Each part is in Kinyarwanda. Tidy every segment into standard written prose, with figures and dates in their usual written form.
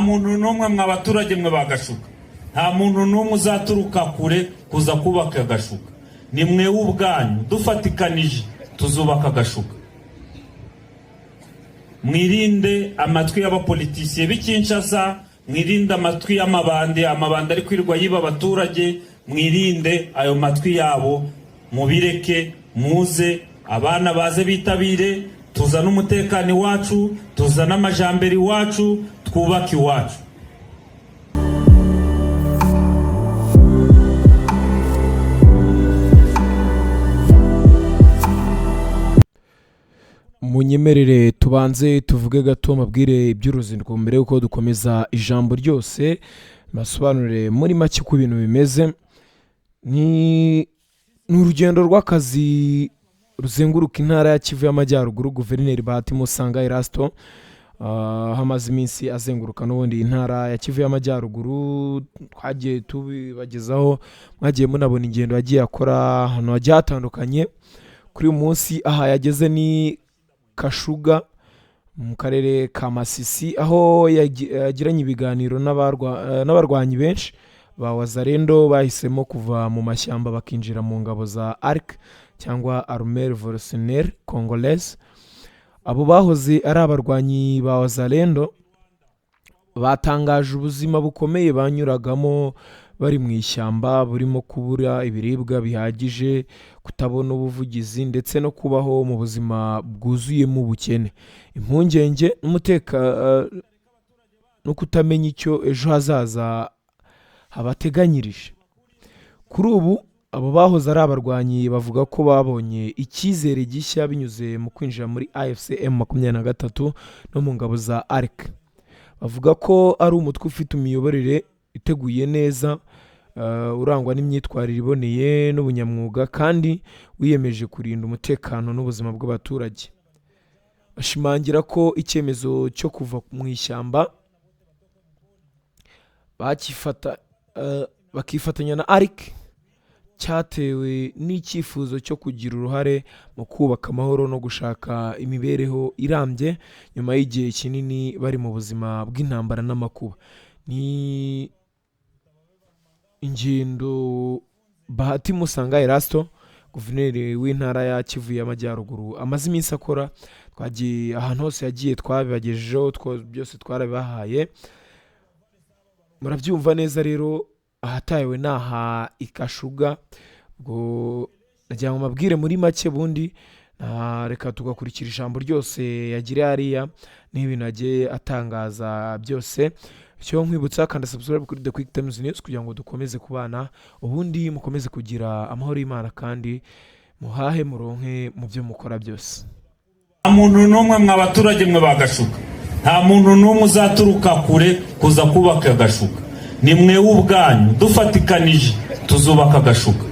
muntu numwe mwa baturage mwe bagashuka, nta muntu numwe uzaturuka kure kuza kubaka Gashuka. Ni mwe ubwanyu dufatikanije tuzubaka Gashuka. Mwirinde amatwi y'abapolitisiye b'Kinshasa, mwirinde amatwi y'amabande ari kwirwa yiba abaturage, mwirinde ayo matwi yabo, mubireke muze abana baze bitabire, tuzana umutekano iwacu, tuzana amajambere iwacu, twubake iwacu. Munyemerere tubanze tuvuge gato mabwire iby'uruzinduko mbere yuko dukomeza ijambo ryose, basobanurire muri make ku bintu bimeze. Ni urugendo rw'akazi ruzenguruka intara ya Kivu y'Amajyaruguru. Guverineri Bahati Musanga Erasto hamaze iminsi azenguruka n'ubundi intara ya Kivu y'Amajyaruguru. Twagiye tubibagezaho, mwagiye munabona ingendo yagiye akora ahantu hagiye hatandukanye. Kuri uyu munsi aha yageze ni Kashuga mu karere ka Masisi, aho yagiranye ibiganiro n'abarwanyi benshi ba Wazalendo bahisemo kuva mu mashyamba bakinjira mu ngabo za ARC cyangwa Armée Révolutionnaire Congolaise. Abo bahoze ari abarwanyi ba Wazalendo batangaje ubuzima bukomeye banyuragamo bari mu ishyamba, burimo kubura ibiribwa bihagije, kutabona ubuvugizi ndetse no kubaho mu buzima bwuzuyemo ubukene, impungenge no kutamenya icyo ejo hazaza habateganyirije. Kuri ubu abo bahoze ari abarwanyi bavuga ko babonye icyizere gishya binyuze mu kwinjira muri AFC M23 no mu ngabo za ARC. Bavuga ko ari umutwe ufite imiyoborere iteguye neza, urangwa n'imyitwarire iboneye n'ubunyamwuga kandi wiyemeje kurinda umutekano n'ubuzima bw'abaturage. Bashimangira ko icyemezo cyo kuva mu ishyamba bakifatanya na ARC cyatewe n'icyifuzo cyo kugira uruhare mu kubaka amahoro no gushaka imibereho irambye nyuma y'igihe kinini bari mu buzima bw'intambara n'amakuba. Ni ingendo Bahati Musanga Erasto, guverineri w'intara ya Kivu y'Amajyaruguru, amaze iminsi akora. Twagiye ahantu hose yagiye twabibagejejeho, byose twarabibahaye, murabyumva neza. Rero ahatayewe naha Ikashuga, ubwo nagira ngo mabwire muri make, bundi reka tugakurikira ijambo ryose yagira hariya n'ibintu agiye atangaza byose. Cyo nkwibutsa kandi subscribe kuri The Quick Times News kugira ngo dukomeze kubana, ubundi mukomeze kugira amahoro y'Imana kandi muhahe muronke mu byo mukora byose. Nta muntu numwe mwa baturage mwe bagashuka, nta muntu numwe uzaturuka kure kuza kubaka Gashuka. Ni mwe ubwanyu dufatikanije tuzubaka Gashuka.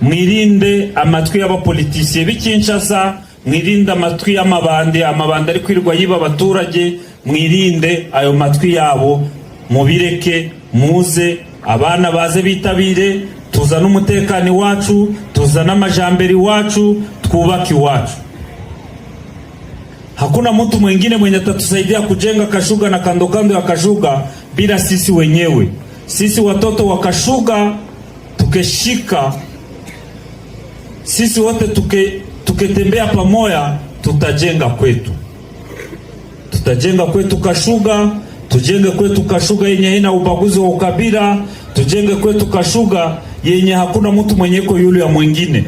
Mwirinde amatwi y'abapolitisiye b'Kinshasa, mwirinde amatwi y'amabande ari kwirwa yiba abaturage, mwirinde ayo matwi yabo, mubireke muze abana baze bitabire, tuzana umutekano iwacu, tuzana amajambere iwacu, twubake iwacu. Hakuna mtu mwingine mwenye atatusaidia kujenga Kashuga na kando kando ya Kashuga bila sisi wenyewe. Sisi watoto wa Kashuga tukeshika, sisi wote tuketembea pamoja, tutajenga kwetu. Tutajenga kwetu Kashuga, tujenge kwetu Kashuga yenye haina ubaguzi wa ukabila, tujenge kwetu Kashuga yenye hakuna mtu mwenyeko yule ya mwingine.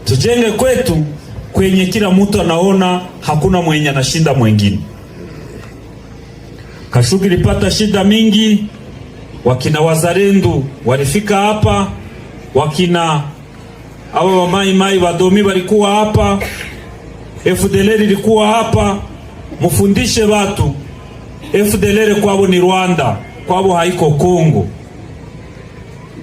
Tujenge kwetu kwenye kila mtu anaona hakuna mwenye anashinda mwingine. Kashuga ilipata shida mingi, wakina Wazalendo walifika hapa, wakina awa Mai Wadomi walikuwa hapa, FDLR ilikuwa hapa. Mufundishe watu FDLR kwabo ni Rwanda, kwabo haiko Kongo.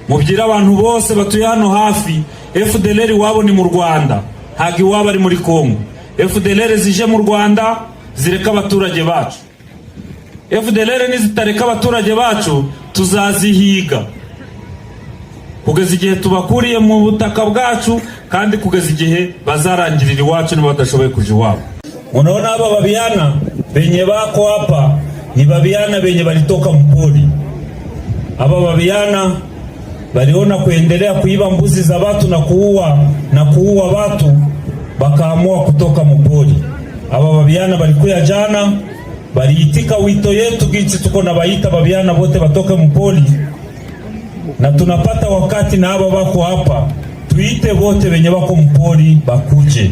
Mubwira abantu bose batuye hano hafi, FDLR wabo ni mu Rwanda, hagi wabo ari muri Kongo. FDLR zije mu Rwanda zireka abaturage bacu. FDLR nizitareka abaturage bacu tuzazihiga kugeza igihe tubakuriye mu butaka bwacu, kandi kugeza igihe bazarangirira iwacu niba badashoboye kuja iwabo. Unaona hapa babiana benye bako hapa ni babiana benye balitoka mpori. Aba babiana baliona kuendelea kuiba mbuzi za watu na kuua watu, bakaamua kutoka mpori. Aba babiana balikuya jana, baliitika wito yetu gichi tuko na baita babiana bote batoke mpori, na tunapata wakati na aba bako hapa tuite bote benye bako mpori bakuje.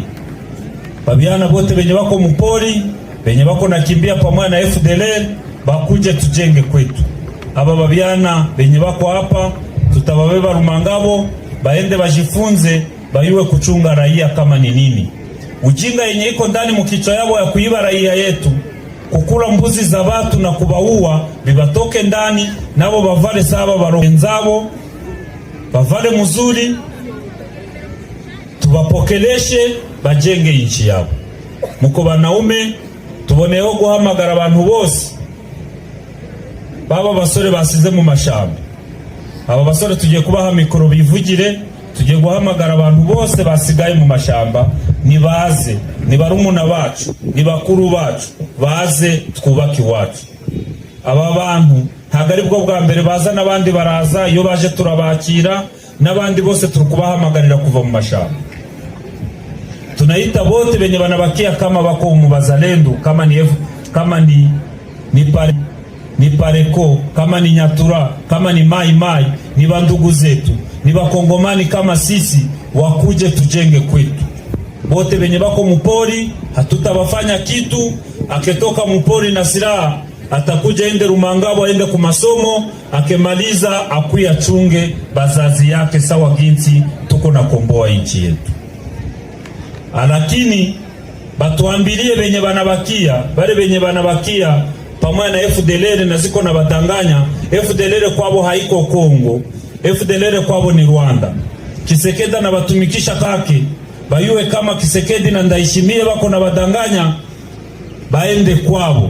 Babiana bote benye bako mpori, benye bako nakimbia pamoja na FDLR bakuje tujenge kwetu. Aba babiana benye bako hapa tutababeba Rumangabo baende bajifunze, bayuwe kuchunga raia kama ni nini. Ujinga yenye iko ndani mkichwa yao ya kuiba raia yetu, kukula mbuzi za watu na kubaua, bibatoke ndani nabo bavale saba barenzabo, bavale mzuri, tubapokeleshe bajenge inchi yabo. Muko banaume tuboneho guhamagara abantu bose baba basore basize mu mashamba. Aba basore tugiye kubaha mikoro bivugire, tugiye guhamagara abantu bose basigaye mu mashamba, nibaze, ni barumuna bacu, ni bakuru bacu, baze twubake iwacu. Aba bantu ntabwo ari bwo bwa mbere baza, n'abandi baraza, iyo baje turabakira, n'abandi bose turukubahamagarira kuva mu mashamba. Tunaita bote benye banabakia kama bako mu bazalendo, kama ni Pareko, kama ni Nyatura, kama ni Mai Mai, ni bandugu zetu, ni bakongomani kama sisi, wakuje tujenge kwetu. Bote benye bako mpori hatutabafanya kitu. Aketoka mpori na silaha atakuja ende Rumangabo, ende kumasomo, akemaliza akuya chunge bazazi yake sawa ginsi tuko na komboa inchi yetu. Lakini batuambilie benye banabakia, bale benye banabakia pamoja na FDLR na ziko na batanganya. FDLR kwabo haiko Kongo, FDLR kwabo ni Rwanda. Kisekedi na batumikisha kake, bayuwe kama Kisekedi na Ndayishimiye bako na badanganya, baende kwabo.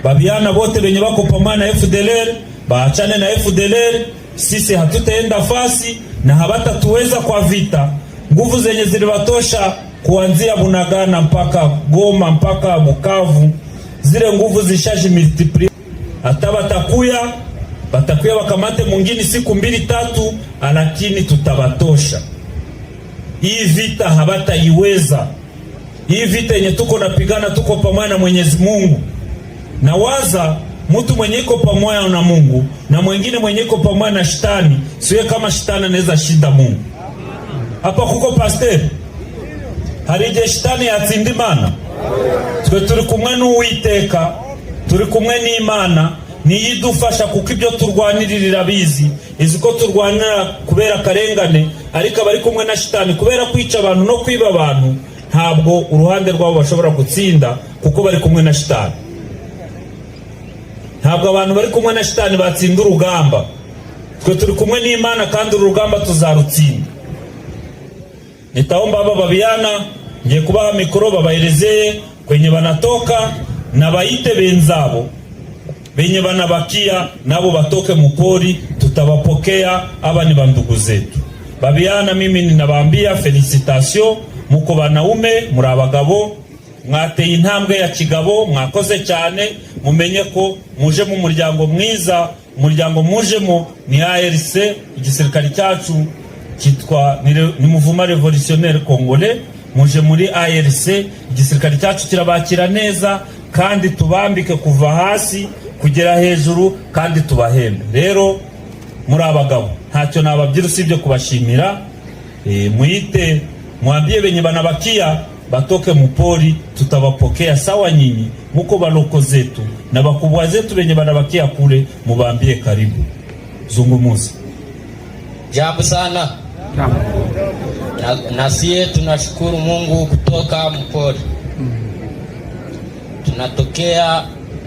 Babiana bote benye bako pamoja na FDLR baachane na FDLR. Sisi hatutaenda fasi na habata tuweza kwa vita. Nguvu zenye zilibatosha kuanzia Bunagana mpaka Goma mpaka Bukavu, zile nguvu zishaji multiply. Hata batakuya wakamate mwingine siku 2-3, lakini tutabatosha. Hii vita habata iweza. Hii vita yenye tuko napigana, tuko pamoja na Mwenyezi Mungu. Na waza mtu mwenye iko pamoja na Mungu na mwingine mwenye iko pamoja na shetani, siwe kama shetani anaweza shinda Mungu. Hapa kuko pastor harije shetani yatsindimana. Turi kumwe n'Uwiteka, turi kumwe n'Imana, niyidufasha kuko ibyo turwanirira bizi. Iziko turwanira kubera karengane, ariko bari kumwe na shetani kubera kwica abantu no kwiba abantu, ntabwo uruhande rwabo bashobora gutsinda kuko bari kumwe na shetani. Ntabwo abantu bari kumwe na shetani batsinda urugamba. Twe turi kumwe n'Imana kandi urugamba tuzarutsinda. Nitaomba baba babiana, ngiye kubaha mikoro babaelezee kwenye banatoka na baite benzabo benye banabakia nabo batoke mpori, tutabapokea. Aba ni bandugu zetu. Babiana, mimi ninabaambia felicitation, muko banaume muri abagabo, mwateye intambwe ya kigabo, mwakoze cyane. Mumenye ko muje mu muryango mwiza, umuryango mujemo ni ARC, igisirikari cyacu kitwa ni Mouvement Revolutionnaire Congolais. Muje muri ARC, igisirikari cyacu kirabakira neza kandi tubambike kuva hasi kugera hejuru kandi tubahembe. Rero muri abagabo ntacyo nababyira usibye kubashimira. Muite mwambie benye banabakia batoke mpori, tutabapokea sawa nyinyi muko baloko zetu na bakubwa zetu benye banabakia kule, mubambie karibu. Zungumuzi. Jambo sana. Nasie tunashukuru Mungu kutoka mpori. Tunatokea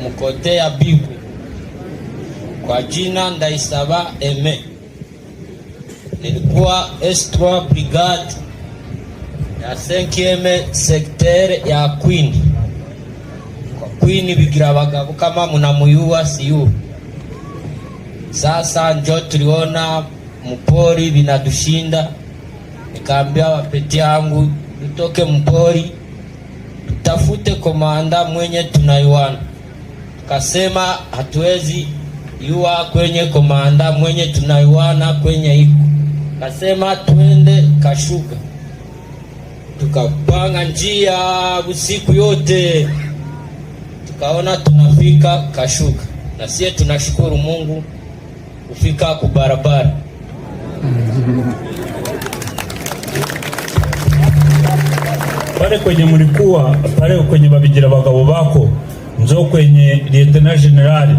mkote ya Bibu. Kwa jina Ndaisaba Eme. Nilikuwa S3 Brigade ya 5e secteur ya Queen. Kwa Queen bigira abagabo kama munamuyuwa siyu. Sasa njo tuliona mpori binadushinda, nikaambia wapeti yangu tutoke mpori, tutafute komanda mwenye tunaiwana. kasema hatuwezi yuwa kwenye komanda mwenye tunaiwana kwenye iko, kasema twende Kashuga. Tukapanga njia usiku yote, tukaona tunafika Kashuga, na sie tunashukuru Mungu kufika kubarabara. Pale kwenye mlikuwa pale kwenye babigira bagabo bako njo kwenye Lieutenant General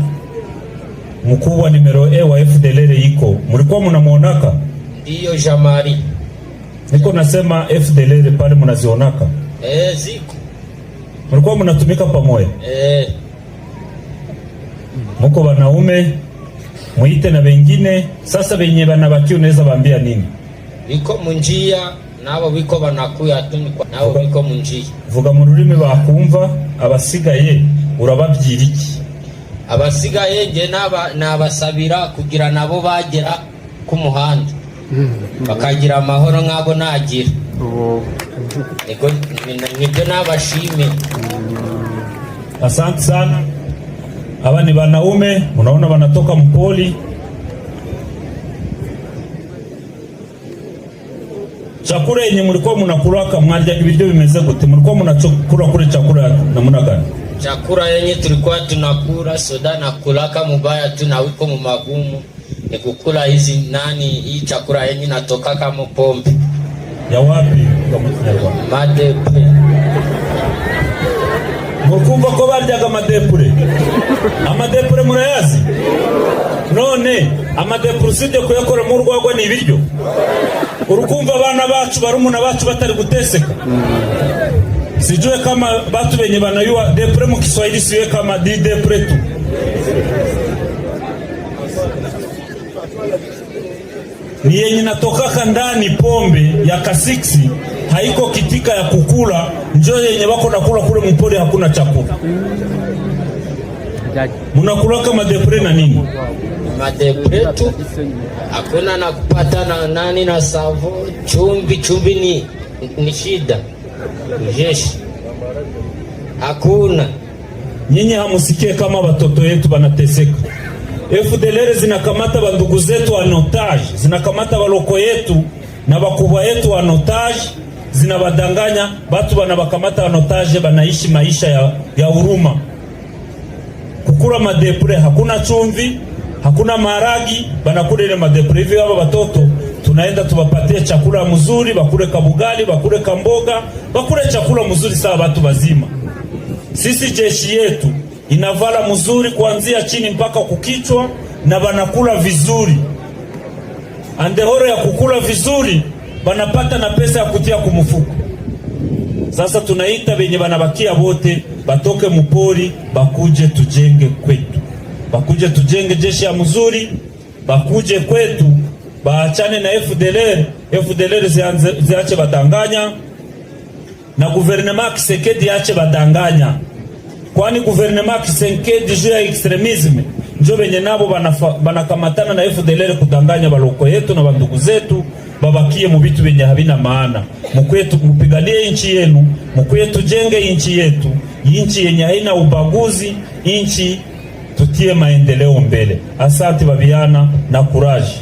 mkuu wa nimero A wa FDLR iko mlikuwa mnamuonaka? Ndiyo Jamari, niko nasema FDLR pale mnazionaka? Ziko mlikuwa mnatumika pamoja? Muko wanaume muite na wengine. Sasa wenye banabaki unaweza baambia nini? Biko munjia nabo biko banakuya tunikwa nabo biko munjia. Vuga mu rurimi bakumva. Abasigaye urababyira iki? Abasigaye nge nabasabira kugira nabo bagera ku muhanda bakagira amahoro nk'abo nagira. Nibyo nabashime. Asante sana. Aba ni wanaume, unaona wanatoka mpoli. Chakula yenye mlikuwa mnakulaka mwarya ibiryo bimeze gute? Mlikuwa mnachokula kule chakula namna gani? Chakula yenye tulikuwa tunakula soda na kulaka mubaya tu na wiko mu magumu. Ni kukula hizi hii chakula yenye natoka kama pombe. Ya wapi? Madepre. Mukumva ko baryaga amadepure? Amadepure murayazi? None amadepure usibye kuyakora mu rwagwa ni ibiryo? Urukumva abana bacu barumuna bacu batari guteseka? Sijue kama batu benye banayua depre mu Kiswahili siwe kama di depre tu. Ni yenye natokaka ndani pombe ya kasiksi, haiko kitika ya kukula, njo yenye wako nakula kule mpori hakuna chakula. Munakulaka madepre na nini? Madepre tu. Hakuna na kupata na nani na savo, chumvi ni shida. Jeshi. Hakuna. Nyinyi hamusikie kama watoto yetu banateseka. FDLR zinakamata bandugu zetu anotage, zinakamata baloko yetu na bakubwa yetu anotage, zinabadanganya batu banabakamata anotage, banaishi maisha ya huruma. Kukula madepre, hakuna chumvi, hakuna maragi, banakula ile madepre. Hivi hapa watoto tunaenda tuwapatie chakula mzuri, bakule kabugali, bakule kamboga, bakule chakula mzuri sawa watu bazima. Sisi jeshi yetu inavala mzuri kuanzia chini mpaka kukichwa na banakula vizuri. Andehoro ya kukula vizuri banapata na pesa ya kutia kumufuko. Sasa tunaita benye banabakia wote batoke mupori bakuje tujenge kwetu. Bakuje tujenge jeshi ya mzuri, bakuje kwetu, baachane na FDLR. FDLR ziache badanganya na guvernema Kisekedi ache badanganya. Kwani guvernema Kisekedi juu ya extremisme njo benye nabo banakamatana na FDLR kudanganya baloko yetu na bandugu zetu babakie mu bitu benye habina maana. Mukwetu mupiganie inchi yenu, mukwetu tujenge inchi yetu, inchi yenye haina ubaguzi, inchi tutie maendeleo mbele. Asante babiana na courage.